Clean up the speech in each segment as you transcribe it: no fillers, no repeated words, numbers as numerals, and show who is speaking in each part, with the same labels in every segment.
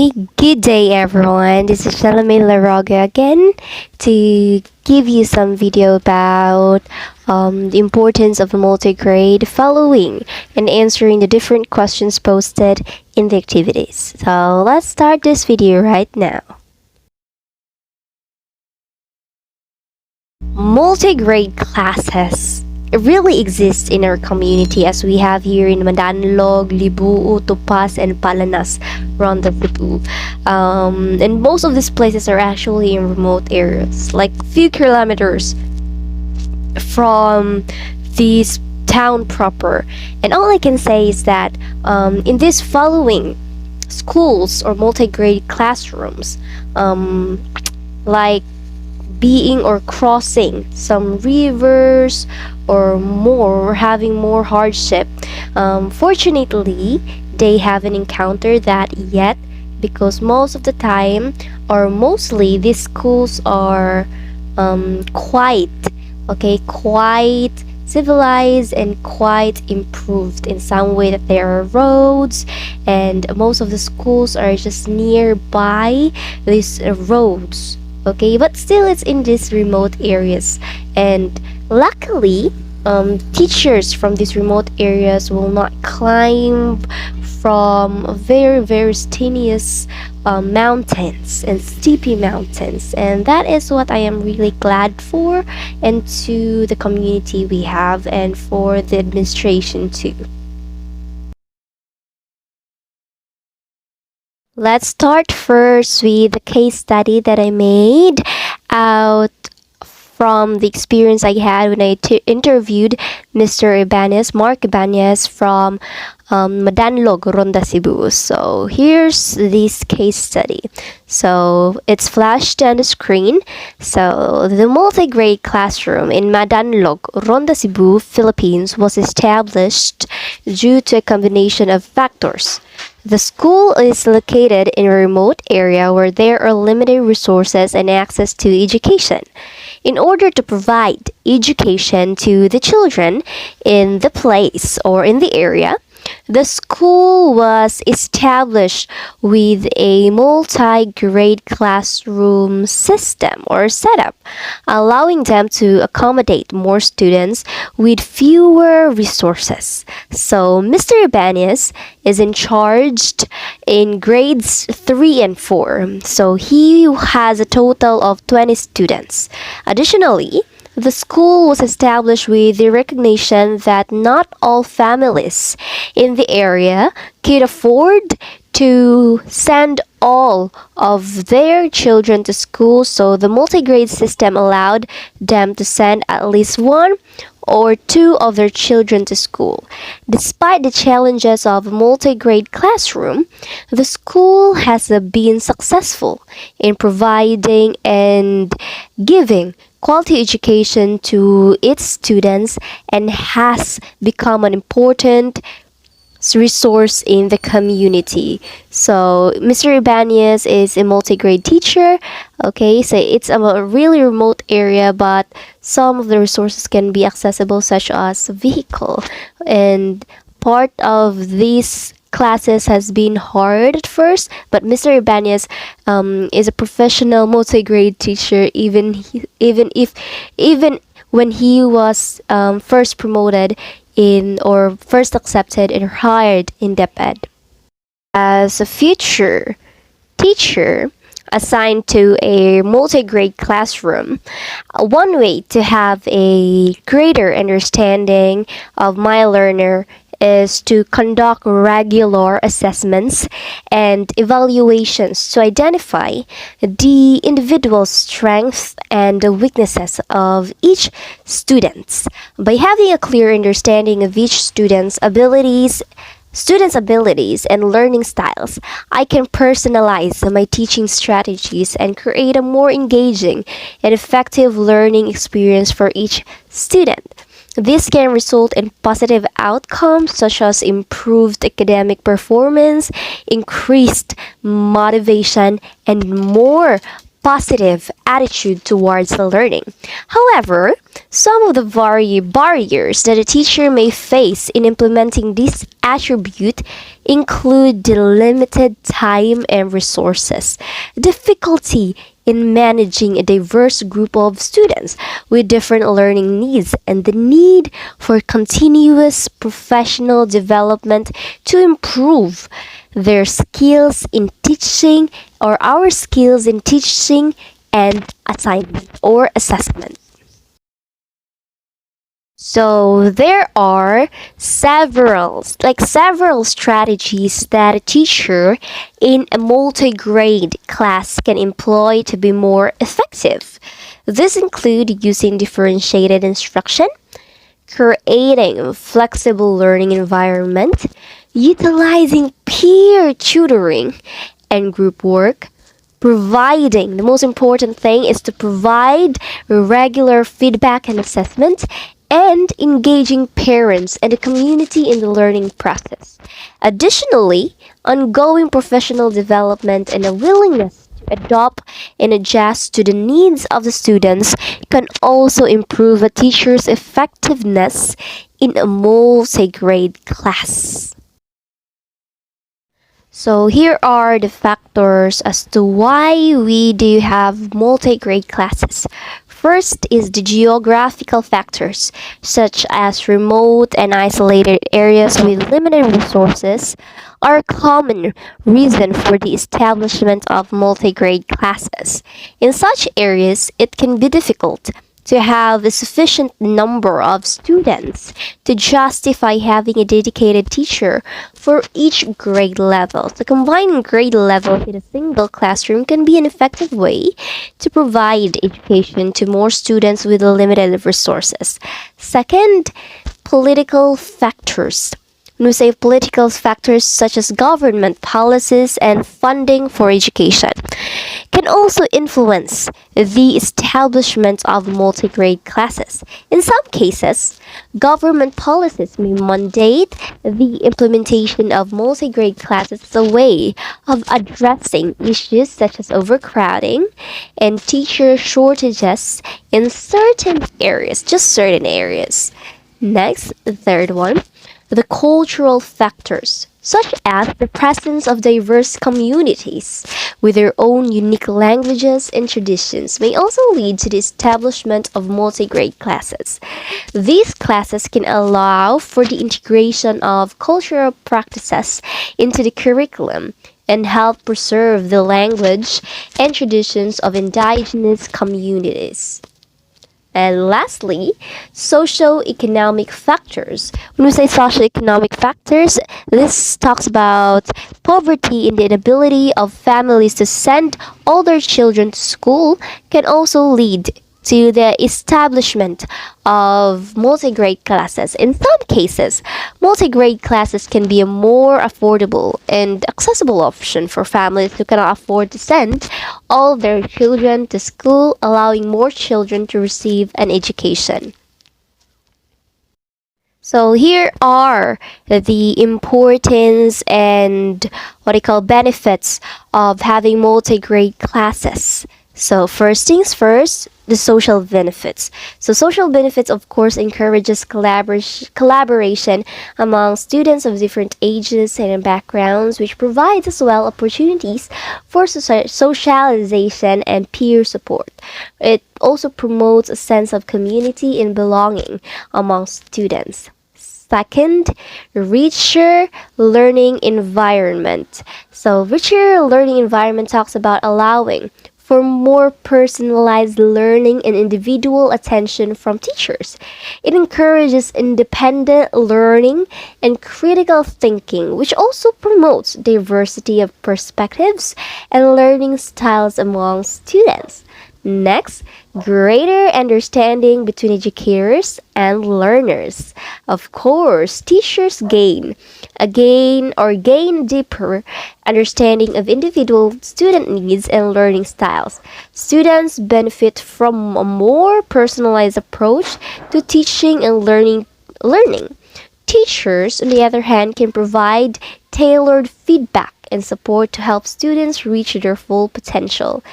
Speaker 1: Hi, good day everyone. This is Shalome Laroga again to give you some video about the importance of multi-grade following and answering the different questions posted in the activities. So let's start this video right now. Multi-grade classes really exist in our community as we have here in Madanlog, Libuu, Tupas, and Palanas, Ronda Cebu. And most of these places are actually in remote areas, like few kilometers from this town proper. And all I can say is that in this following schools or multi-grade classrooms, like being or crossing some rivers or more, or having more hardship. Fortunately, they haven't encountered that yet because most of the time, or mostly, these schools are quite civilized and quite improved in some way, that there are roads and most of the schools are just nearby these roads. Okay, but still it's in these remote areas, and luckily teachers from these remote areas will not climb from very strenuous mountains and steepy mountains, and that is what I am really glad for, and to the community we have, and for the administration too. Let's start first with the case study that I made out from the experience I had when I interviewed Mr. Ibanez, Mark Ibanez from Madanlog, Ronda Cebu. So here's this case study. So it's flashed on the screen. So the multi-grade classroom in Madanlog, Ronda Cebu, Philippines was established due to a combination of factors. The school is located in a remote area where there are limited resources and access to education. In order to provide education to the children in the place or in the area, the school was established with a multi-grade classroom system or setup, allowing them to accommodate more students with fewer resources. So Mr. Ibanez is in charge in grades 3 and 4. So he has a total of 20 students. Additionally, the school was established with the recognition that not all families in the area could afford to send all of their children to school, so the multi-grade system allowed them to send at least one or two of their children to school. Despite the challenges of a multi-grade classroom, the school has been successful in providing and giving quality education to its students and has become an important resource in the community. So Mr. Ibanez is a multi-grade teacher. Okay, so it's a really remote area, but some of the resources can be accessible, such as vehicle, and part of these classes has been hard at first, but Mr. Ibanez is a professional multi-grade teacher, even when he was first promoted in, or first accepted and hired in DepEd. As a future teacher assigned to a multi-grade classroom, one way to have a greater understanding of my learner is to conduct regular assessments and evaluations to identify the individual strengths and the weaknesses of each student. By having a clear understanding of each student's abilities and learning styles, I can personalize my teaching strategies and create a more engaging and effective learning experience for each student. This can result in positive outcomes such as improved academic performance, increased motivation, and more positive attitude towards the learning. However, some of the barriers that a teacher may face in implementing this attribute include the limited time and resources, difficulty in managing a diverse group of students with different learning needs, and the need for continuous professional development to improve their skills in teaching or our skills in teaching and assignment or assessment. So there are several strategies that a teacher in a multi-grade class can employ to be more effective. This include using differentiated instruction, creating a flexible learning environment, utilizing peer tutoring and group work, providing the most important thing is to provide regular feedback and assessment, and engaging parents and the community in the learning process. Additionally, ongoing professional development and a willingness to adopt and adjust to the needs of the students can also improve a teacher's effectiveness in a multi-grade class. So here are the factors as to why we do have multi-grade classes. First is the geographical factors, such as remote and isolated areas with limited resources, are a common reason for the establishment of multi-grade classes. In such areas, it can be difficult to have a sufficient number of students to justify having a dedicated teacher for each grade level. So combining grade levels in a single classroom can be an effective way to provide education to more students with limited resources. Second, political factors. When we say political factors such as government policies and funding for education can also influence the establishment of multi-grade classes. In some cases, government policies may mandate the implementation of multi-grade classes as a way of addressing issues such as overcrowding and teacher shortages in certain areas, just certain areas. Next, the third one, the cultural factors, such as the presence of diverse communities with their own unique languages and traditions, may also lead to the establishment of multi-grade classes. These classes can allow for the integration of cultural practices into the curriculum and help preserve the language and traditions of indigenous communities. And lastly, socioeconomic factors. When we say socioeconomic factors, this talks about poverty and the inability of families to send all their children to school can also lead to the establishment of multi-grade classes. In some cases, multi-grade classes can be a more affordable and accessible option for families who cannot afford to send all their children to school, allowing more children to receive an education. So here are the importance and what I call benefits of having multi-grade classes. So first things first, the social benefits. So social benefits, of course, encourages collaboration among students of different ages and backgrounds, which provides as well opportunities for socialization and peer support. It also promotes a sense of community and belonging among students. Second, richer learning environment. So richer learning environment talks about allowing for more personalized learning and individual attention from teachers. It encourages independent learning and critical thinking, which also promotes diversity of perspectives and learning styles among students. Next, greater understanding between educators and learners. Of course, teachers gain deeper understanding of individual student needs and learning styles. Students benefit from a more personalized approach to teaching and learning. Teachers, on the other hand, can provide tailored feedback and support to help students reach their full potential.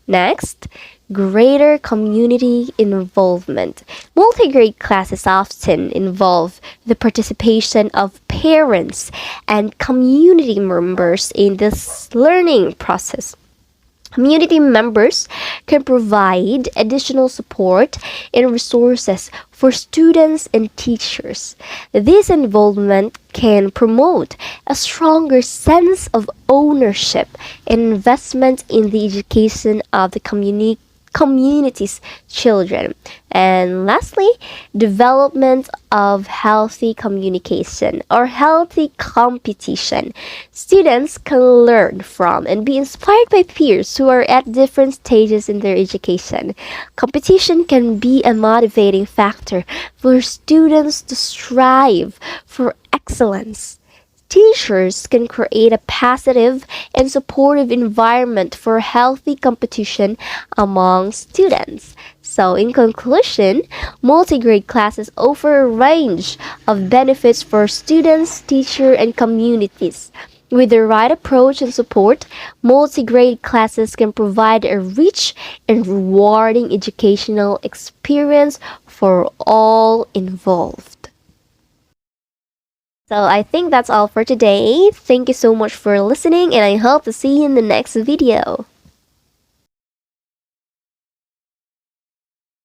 Speaker 1: Next, greater community involvement. Multi-grade classes often involve the participation of parents and community members in this learning process. Community members can provide additional support and resources for students and teachers. This involvement can promote a stronger sense of ownership and investment in the education of the community's children. And lastly, development of healthy communication or healthy competition. Students can learn from and be inspired by peers who are at different stages in their education. Competition can be a motivating factor for students to strive for excellence. Teachers can create a positive and supportive environment for healthy competition among students. So, in conclusion, multi-grade classes offer a range of benefits for students, teachers, and communities. With the right approach and support, multi-grade classes can provide a rich and rewarding educational experience for all involved. So I think that's all for today. Thank you so much for listening, and I hope to see you in the next video.